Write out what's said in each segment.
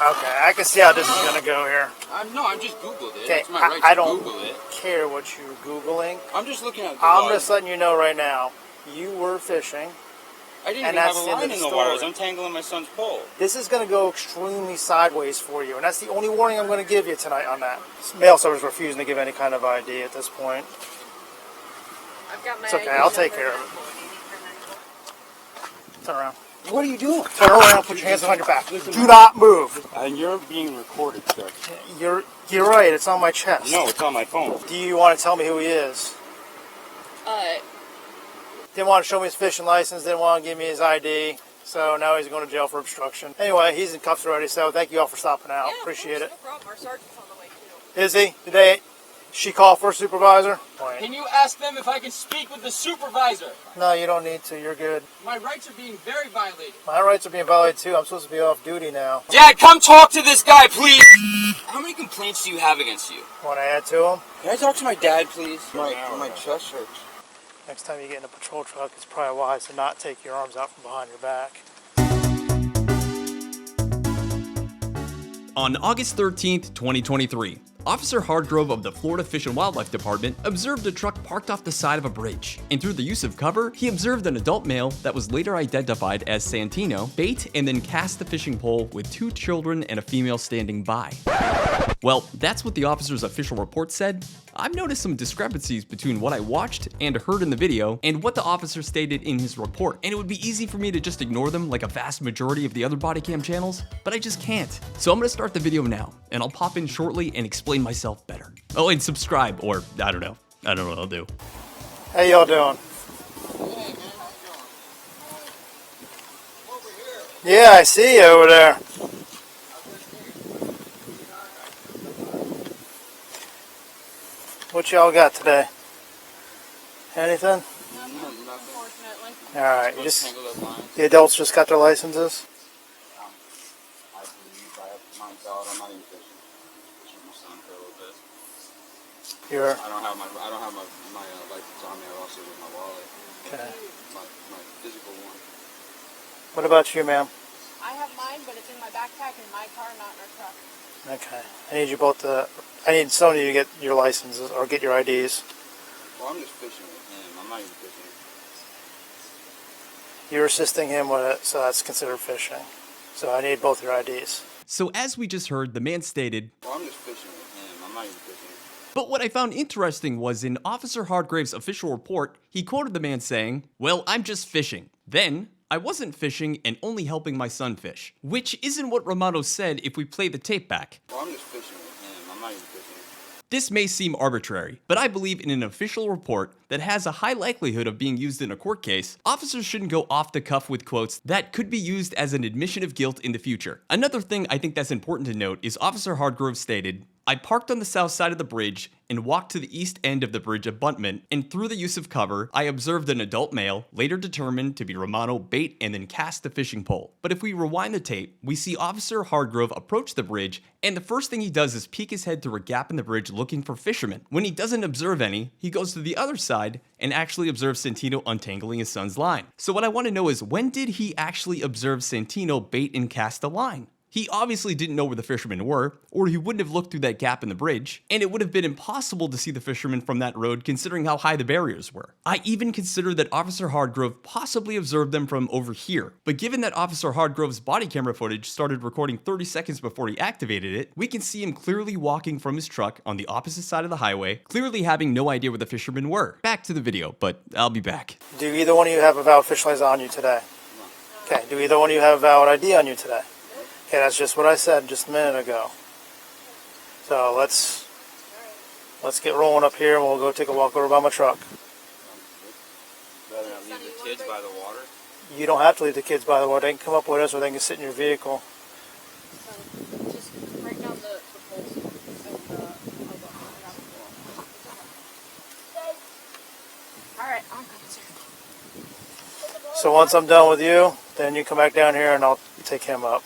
Okay, I can see how this is gonna go here. No, I'm just Googled it. Okay, It's my right I to don't Google it. care what you're Googling. I'm just looking at the I'm just letting you know right now, you were fishing. I didn't even have a line in the water. I was untangling my son's pole. This is going to go extremely sideways for you, and that's the only warning I'm going to give you tonight on that. Mail service refusing to give any kind of ID at this point. I've got my it's okay, I'll take care of it. Turn around. What are you doing? Turn around, put your hands behind your back. Do not move. And you're being recorded, sir. You're right, it's on my chest. No, it's on my phone. Do you want to tell me who he is? Didn't want to show me his fishing license, didn't want to give me his ID, so now he's going to jail for obstruction. Anyway, he's in cuffs already, so thank you all for stopping out. Yeah, appreciate it. No problem. Our sergeant's on the way, too. Is he? Did she call for a supervisor? Can you ask them if I can speak with the supervisor? No, you don't need to. You're good. My rights are being very violated. My rights are being violated, too. I'm supposed to be off duty now. Dad, come talk to this guy, please. How many complaints do you have against you? Want to add to him? Can I talk to my dad, please? My chest hurts. Next time you get in a patrol truck, it's probably wise to not take your arms out from behind your back. On August 13th, 2023, Officer Hardgrove of the Florida Fish and Wildlife Department observed a truck parked off the side of a bridge, and through the use of cover, he observed an adult male that was later identified as Santino bait and then cast the fishing pole with 2 children and a female standing by. Well, that's what the officer's official report said. I've noticed some discrepancies between what I watched and heard in the video and what the officer stated in his report, and it would be easy for me to just ignore them like a vast majority of the other body cam channels, but I just can't. So I'm gonna start the video now, and I'll pop in shortly and explain myself better. Oh, and subscribe, or I don't know what I'll do. How y'all doing? Yeah, I see you over there. What y'all got today? Anything? Unfortunately. Alright, the adults just got their licenses? I believe I have mine's out. I'm not even fishing. Fishing my son for a little bit. I don't have my license on me. I also with my wallet. Okay. My physical one. What about you, ma'am? I have mine, but it's in my backpack in my car, not in our truck. Okay. I need you both to... I need some of you to get your licenses or get your IDs. Well, I'm just fishing with him. I'm not even fishing. You're assisting him with it, so that's considered fishing. So I need both your IDs. So as we just heard, the man stated, well, I'm just fishing with him. I'm not even fishing. But what I found interesting was in Officer Hardgrave's official report, he quoted the man saying, "Well, I'm just fishing. Then, I wasn't fishing and only helping my son fish," which isn't what Romano said if we play the tape back. Well, I'm just fishing with him. I'm not even fishing. This may seem arbitrary, but I believe in an official report that has a high likelihood of being used in a court case, officers shouldn't go off the cuff with quotes that could be used as an admission of guilt in the future. Another thing I think that's important to note is Officer Hardgrove stated, "I parked on the south side of the bridge and walked to the east end of the bridge abutment, and through the use of cover, I observed an adult male, later determined to be Romano, bait and then cast the fishing pole." But if we rewind the tape, we see Officer Hardgrove approach the bridge, and the first thing he does is peek his head through a gap in the bridge looking for fishermen. When he doesn't observe any, he goes to the other side and actually observes Santino untangling his son's line. So what I want to know is, when did he actually observe Santino bait and cast the line? He obviously didn't know where the fishermen were, or he wouldn't have looked through that gap in the bridge, and it would have been impossible to see the fishermen from that road considering how high the barriers were. I even consider that Officer Hardgrove possibly observed them from over here, but given that Officer Hardgrove's body camera footage started recording 30 seconds before he activated it, we can see him clearly walking from his truck on the opposite side of the highway, clearly having no idea where the fishermen were. Back to the video, but I'll be back. Do either one of you have a valid fishing license on you today? Okay, do either one of you have a valid ID on you today? Okay, that's just what I said just a minute ago. So let's get rolling up here and we'll go take a walk over by my truck. Rather not leave the kids by the water? You don't have to leave the kids by the water. They can come up with us or they can sit in your vehicle. Just break down the poles. Alright, I'm coming, sir. So once I'm done with you, then you come back down here and I'll take him up.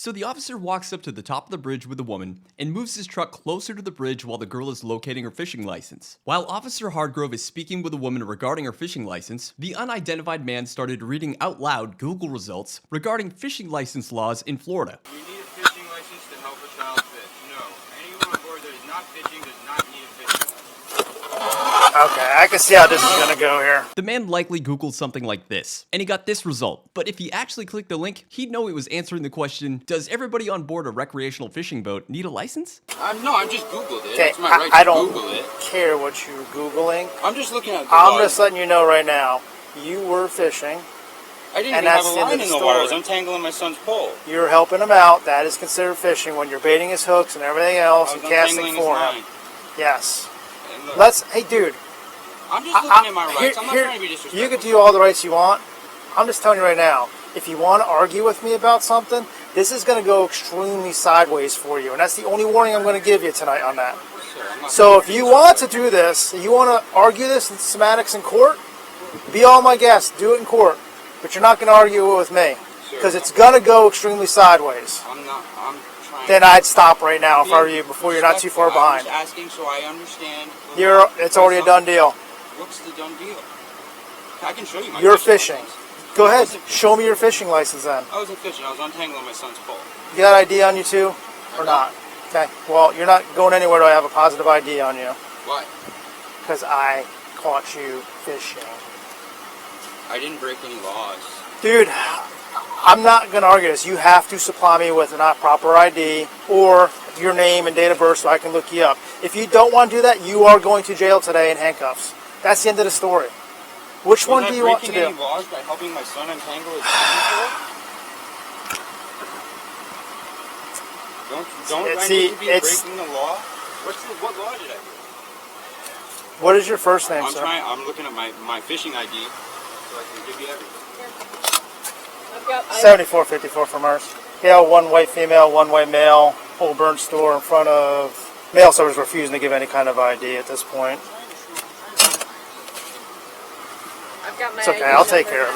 So the officer walks up to the top of the bridge with the woman and moves his truck closer to the bridge while the girl is locating her fishing license. While Officer Hardgrove is speaking with the woman regarding her fishing license, the unidentified man started reading out loud Google results regarding fishing license laws in Florida. You need a fishing license to help a child fish. No. Anyone on board that is not fishing does not need a fishing license. Okay, I can see how this is gonna go here. The man likely Googled something like this, and he got this result. But if he actually clicked the link, he'd know it was answering the question, does everybody on board a recreational fishing boat need a license? No, I just Googled it. Okay, It's my right to I don't Google it. care what you're Googling. I'm just looking at the I'm laws. just letting you know right now, you were fishing. I didn't and even have that's a the end line of in the the water. I was story. untangling my son's pole. You're helping him out. That is considered fishing when you're baiting his hooks and everything else I and was casting untangling his for line. him. Yes. And look, Let's, hey dude. I'm just looking at my rights. I'm not here, trying to be disrespectful. you can do all the rights you want. I'm just telling you right now, if you want to argue with me about something, this is going to go extremely sideways for you. And that's the only warning I'm going to give you tonight on that. Sir, I'm not So if you want to do this, you want to argue this in semantics in court, be all my guest, do it in court. But you're not going to argue it with me. Because it's going to go extremely sideways. I'm trying. Then I'd stop right now if I were you before you're not too far behind. I'm just asking so I understand. It's already a done deal. What's the done deal? I can show you my You're fishing. license. Go ahead, show me your fishing license then. I wasn't fishing. I was untangling my son's pole. You got ID on you too, or not? Okay. Well, you're not going anywhere till I have a positive ID on you. Why? Because I caught you fishing. I didn't break any laws. Dude, I'm not going to argue this. You have to supply me with a not proper ID or your name and date of birth so I can look you up. If you don't want to do that, you are going to jail today in handcuffs. That's the end of the story. Which one do you want to do? Was I breaking any laws by helping my son untangle his fishing pole? Don't I need to be breaking the law? What law did I break? What is your first name, sir? I'm looking at my fishing ID so I can give you everything. I've got 7454 from ours. Yeah, one white female, one white male. Old Burn store in front of mail service refusing to give any kind of ID at this point. I've got my It's okay, ID I'll take number. care of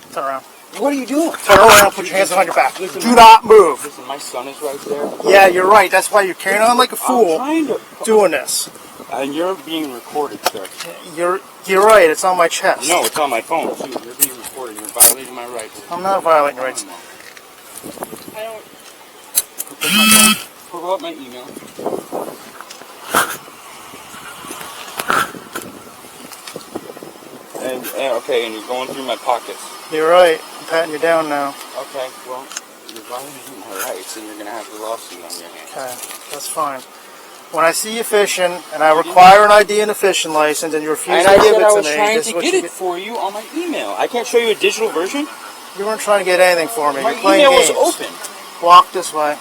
it. Turn around. What are you doing? Turn around, put your hands behind your back. Listen, Do not move. Listen, my son is right there. Yeah, you're right. That's why you're carrying on like a fool I'm trying to. doing this. And you're being recorded, sir. You're right. It's on my chest. No, it's on my phone, too. You're being recorded. You're violating my rights. I'm not violating your rights. I don't. Pull up my email. And okay, and you're going through my pockets. You're right. I'm patting you down now. Okay, well, you're violating my rights, and you're gonna have the lawsuit on your hands. Okay, that's fine. When I see you fishing, and I require an ID and a fishing license, and you refuse to give it to me, I was this trying is to what get you it for you on my email. I can't show you a digital version. You weren't trying to get anything for me. My You're playing email games. was open. Walk this way.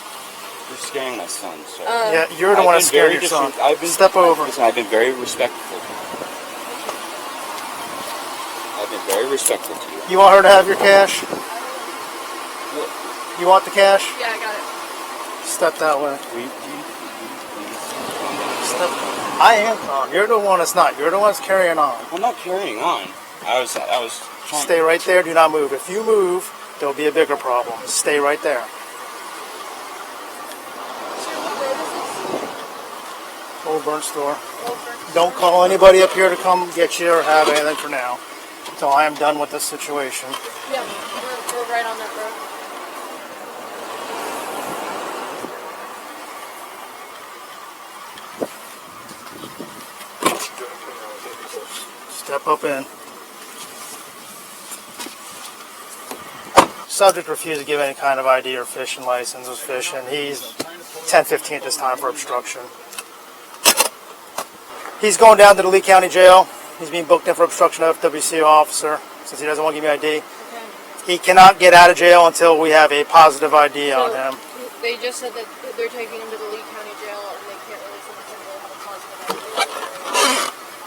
You're scaring my son, sir. Yeah, you're the one that's scaring your son. Step over. Listen, I've been very respectful. I've been very respectful to you. You want her to have your cash? You want the cash? Yeah, I got it. Step that way. Please. Step. I am calm. You're the one that's not. You're the one that's carrying on. I'm not carrying on. I was trying. Stay right there. Do not move. If you move, there'll be a bigger problem. Stay right there. Old Burn store. Don't call anybody up here to come get you or have anything for now. Until I am done with this situation. Yeah, we're right on that road. Step up in. Subject refused to give any kind of ID or fishing license. Was fishing. He's 10-15 at this time for obstruction. He's going down to the Lee County Jail. He's being booked in for obstruction of FWC officer since he doesn't want to give me ID. Okay. He cannot get out of jail until we have a positive ID on him. They just said that they're taking him to the Lee County Jail and they can't release him until they have a positive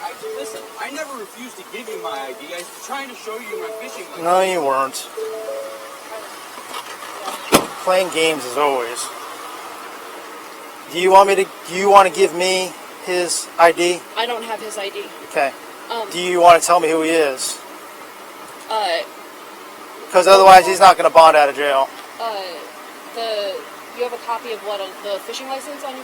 ID. Listen, I never refused to give you my ID. I was trying to show you my fishing license. No, you weren't. Playing games as always. Do you want to give me his ID? I don't have his ID. Okay. Do you want to tell me who he is? Because otherwise he's not going to bond out of jail. You have a copy of what, the fishing license on you?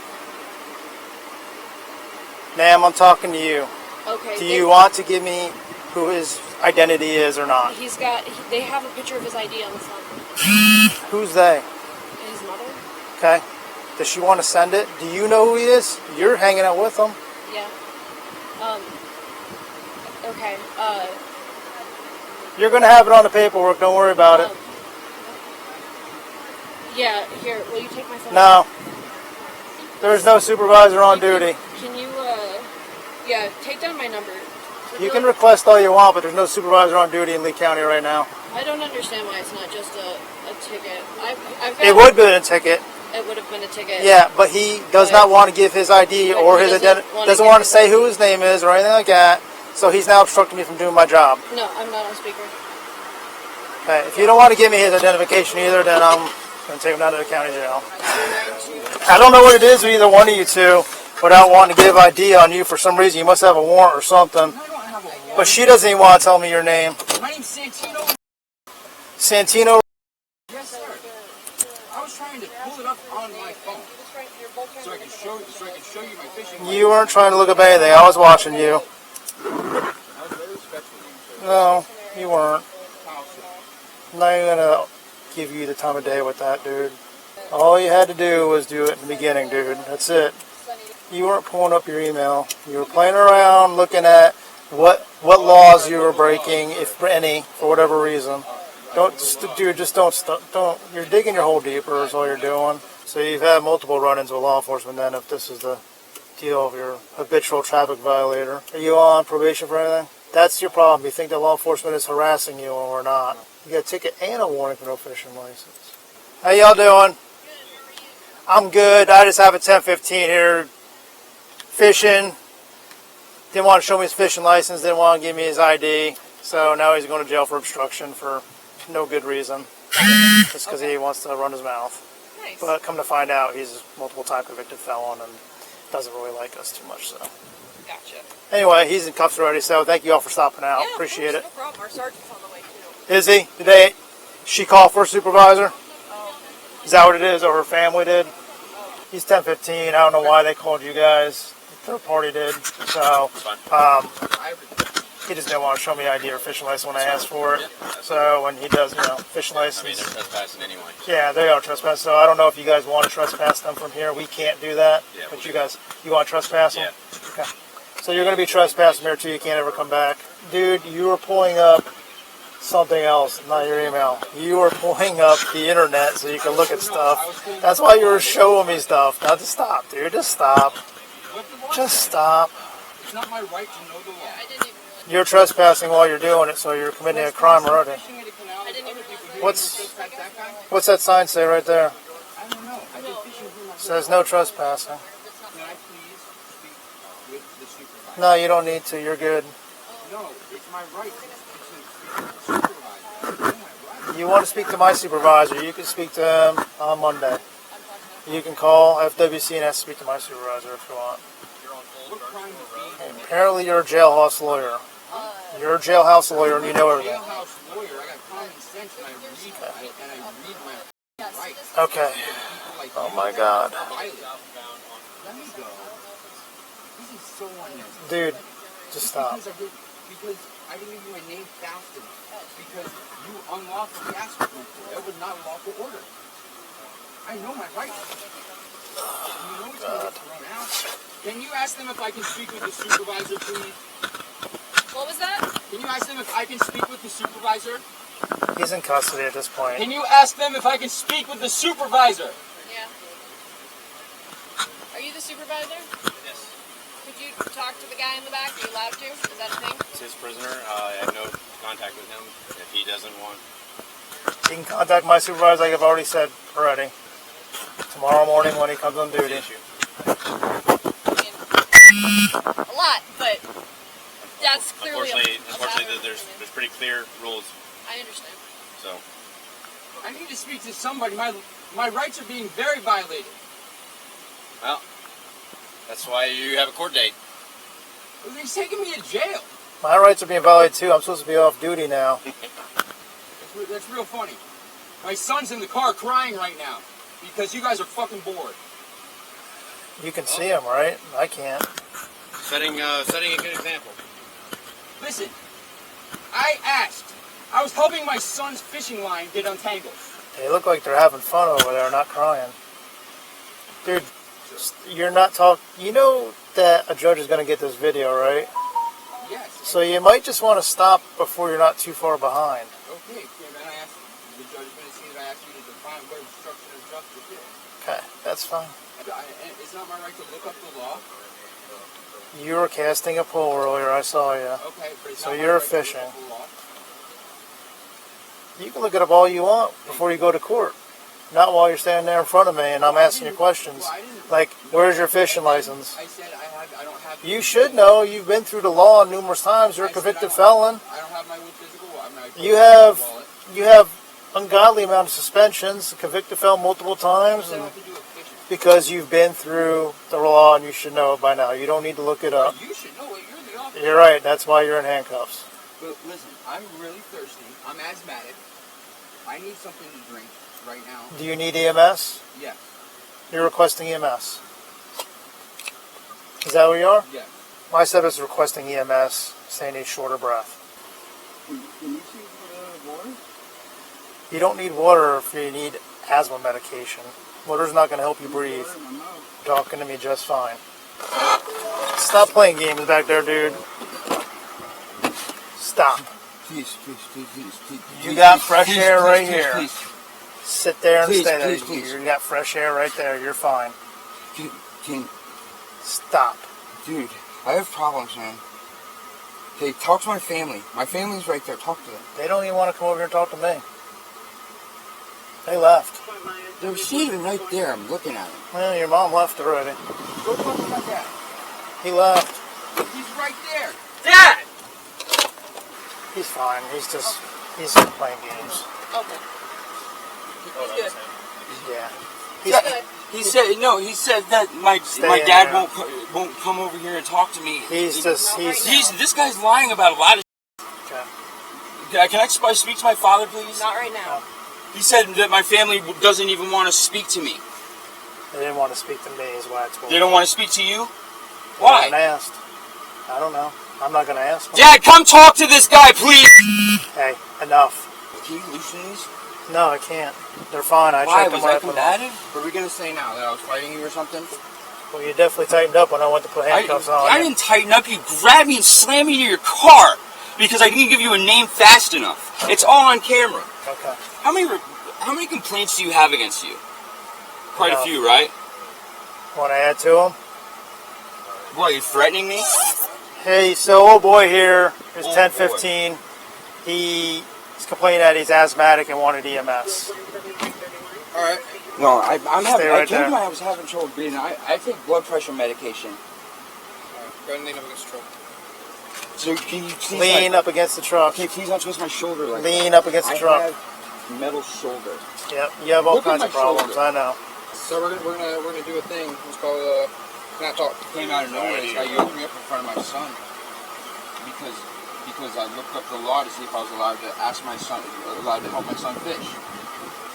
Ma'am, I'm talking to you. Okay. Do you want to give me who his identity is or not? They have a picture of his ID on the phone. Who's they? His mother? Okay. Does she want to send it? Do you know who he is? You're hanging out with him. Yeah. Okay. You're going to have it on the paperwork. Don't worry about it. Yeah, here, will you take my phone? No. There's no supervisor on duty. Can you, yeah, take down my number. You can request all you want, but there's no supervisor on duty in Lee County right now. I don't understand why it's not just a ticket. It would have been a ticket. It would have been a ticket. Yeah, but he does not want to give his ID or his identity. Doesn't want to say who his name is or anything like that. So he's now obstructing me from doing my job. No, I'm not on speaker. Okay, if you don't want to give me his identification either, then I'm going to take him down to the county jail. I don't know what it is with either one of you two without wanting to give ID on you for some reason. You must have a warrant or something. But she doesn't even want to tell me your name. My name's Santino. Santino? Yes, sir. I was trying to pull it up on my phone so I can show you my fishing. You weren't trying to look up anything. I was watching you. I was very respectful of you, sir. No, you weren't. How so? I'm not even going to give you the time of day with that, dude. All you had to do was do it in the beginning, dude. That's it. You weren't pulling up your email. You were playing around looking at what laws you were breaking, if any, for whatever reason. Don't. You're digging your hole deeper is all you're doing. So you've had multiple run-ins with law enforcement then if this is the deal of your habitual traffic violator. Are you on probation for anything? That's your problem. You think that law enforcement is harassing you or not. You got a ticket and a warning for no fishing license. How y'all doing? I'm good. I just have a 1015 here. Fishing. Didn't want to show me his fishing license. Didn't want to give me his ID. So now he's going to jail for obstruction for no good reason. Just because he wants to run his mouth. Nice. But come to find out, he's a multiple-time convicted felon and doesn't really like us too much. So Gotcha. anyway, he's in cuffs already. So thank you all for stopping out. Yeah, Appreciate it. No problem. Our sergeant's on the way too. Is he? She call for a supervisor? Is that what it is? Or her family did? He's 1015. I don't know why they called you guys. The third party did. So he just didn't want to show me ID or fishing license when I asked for it. So when he does, fishing license. I mean, they're trespassing anyway. Yeah, they are trespassing. So I don't know if you guys want to trespass them from here. We can't do that. Yeah, but you want to trespass them? Yeah. Okay. So you're going to be trespassing here too. You can't ever come back. Dude, you were pulling up something else, not your email. You were pulling up the internet so you can look at stuff. That's why you were showing me stuff. Now just stop, dude. Just stop. Just stop. It's not my right to know the law. I didn't even realize. You're trespassing while you're doing it, so you're committing a crime already. I didn't even realize. What's that sign say right there? I don't know. I've been fishing for It says no trespassing. Can I please speak with the supervisor? No, you don't need to. You're good. No, it's my right to speak with the supervisor. It's my right. You want to speak to my supervisor, you can speak to him on Monday. You can call FWC and ask to speak to my supervisor if you want. What crime is being Apparently you're a jailhouse lawyer. You're a jailhouse lawyer and you know everything. jailhouse lawyer? I got common sense and I read my rights. Okay. Oh my God. Let me go. This is so unnecessary. Dude, just stop. Because I didn't give you my name fast enough. Because you unlawfully asked me for it. That was not a lawful order. I know my rights. You know it's going to get thrown out. Can you ask them if I can speak with the supervisor, please? What was that? Can you ask them if I can speak with the supervisor? He's in custody at this point. Can you ask them if I can speak with the supervisor? Yeah. Are you the supervisor? Yes. Could you talk to the guy in the back? Are you allowed to? Is that a thing? It's his prisoner. I have no contact with him. If he doesn't want... You can contact my supervisor like I've already said already. Tomorrow morning when he comes on duty. A lot, but that's clearly Unfortunately, there's pretty clear rules. I understand. So I need to speak to somebody. My rights are being very violated. Well, that's why you have a court date. He's taking me to jail. My rights are being violated too. I'm supposed to be off duty now. It's That's real funny. My son's in the car crying right now because you guys are fucking bored. You can see him, right? I can't. Setting a good example. Listen, I was helping my son's fishing line get untangled. They look like they're having fun over there, not crying. Dude, you're not talking. You know that a judge is going to get this video, right? Yes. So you might just want to stop before you're not too far behind. Okay, then I asked the judge is going to see that I asked you to define what obstruction of justice is. Okay, that's fine. It's not my right to look up the law. You were casting a pole earlier, I saw you. Okay, but it's So not my you're right to look fishing. up the law. You can look it up all you want before you go to court. Not while you're standing there in front of me and I'm asking you questions. Like, where's your fishing license? I said I don't have. You should know. You've been through the law numerous times. You're a convicted felon. I don't have my physical. You have ungodly amount of suspensions, a convicted felon multiple times, and because you've been through the law and you should know it by now. You don't need to look it up. You should know it. You're the officer. You're right. That's why you're in handcuffs. But listen, I'm really thirsty. I'm asthmatic. I need something to drink right now. Do you need EMS? Yes. You're requesting EMS. Is that what you are? Yes. My set is requesting EMS, saying need shorter breath. Can you see water? You don't need water if you need asthma medication. Water's not going to help you breathe. You're talking to me just fine. Stop playing games back there, dude. Stop. Please. You got fresh air right here. Please. Sit there and Please, stay there. please. You got fresh air right there. You're fine. Stop. Dude, I have problems, man. Okay, talk to my family. My family's right there. Talk to them. They don't even want to come over here and talk to me. They left. They're sitting right there. I'm looking at them. Well, your mom left already. Go talk to my dad. He left. He's right there. Dad! He's fine. He's just playing games. Okay. He's good. Yeah. He said that my in dad there. won't come over here and talk to me. He's This guy's lying about a lot of okay. Can I speak to my father, please? Not right now. He said that my family doesn't even want to speak to me. They didn't want to speak to me, is why I told They don't want to speak to you? I Why? haven't asked. I don't know. I'm not going to ask them. Dad, come talk to this guy, please! Hey, enough. Can you loosen these? No, I can't. They're fine. I Why? checked them Was when I I put them on. combative? What are we going to say now? That I was fighting you or something? Well, you definitely tightened up when I went to put handcuffs on. I didn't tighten up. You grabbed me and slammed me to your car because I didn't give you a name fast enough. It's all on camera. Okay. How many complaints do you have against you? Quite a Enough. few, right? Want to add to them? What, are you threatening me? Hey, so old boy here is Old 1015. He's complaining that he's asthmatic and wanted EMS. All right. No, I right told there. you I was having trouble breathing. I take blood pressure medication. Go ahead and lean up against the truck. So can you please Lean up against the truck. Okay, please not twist my shoulder like Lean that. up against the I truck. have metal shoulder. Yep, you have all Look at kinds of my problems. shoulder. I know. So we're gonna do a thing. It's called not talk. Came out of nowhere. This guy yoked me up in front of my son because I looked up the law to see if I was allowed to help my son fish.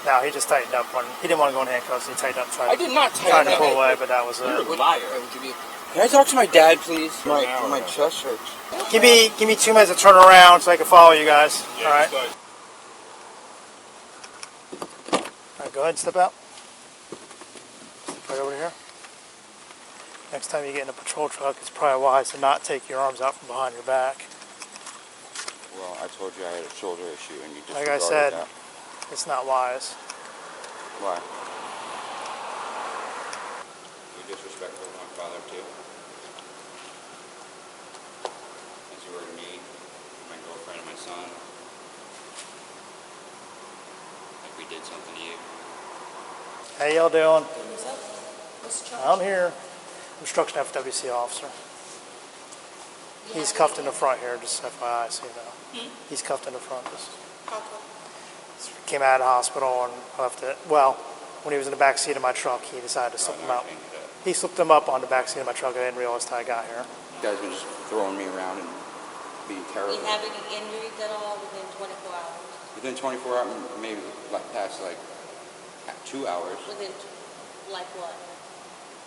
No, he just tightened up when he didn't want to go in handcuffs. He tightened up, I did not trying tighten to pull up. away, but that was You're it. a liar. Would you be? Can I talk to my dad, please? My chest hurts. Give me 2 minutes to turn around so I can follow you guys. All right. All right, go ahead and step out. Step right over here. Next time you get in a patrol truck, it's probably wise to not take your arms out from behind your back. Well, I told you I had a shoulder issue, and you Like I said, it's not wise. Why? You're disrespectful to my father, too. As you were to me, my girlfriend, and my son. Like we did something to you. How y'all doing? I'm here. Obstruction FWC officer. He's cuffed in the front here, just FYI, so you know. He's cuffed in the front. Came out of the hospital and left it. Well, when he was in the back seat of my truck, he decided to slip him out. He slipped him up on the back seat of my truck. I didn't realize until I got here. You guys been just throwing me around and being Do terrible. you have any injuries at all within 24 hours? Within 24 hours, maybe like past like 2 hours. Within, like what?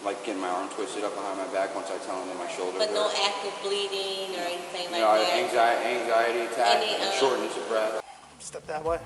Like getting my arm twisted up behind my back once I tell them that my shoulder But no hurts. active bleeding or anything like You know, that? anxiety attack, Any, shortness of breath. Step that way.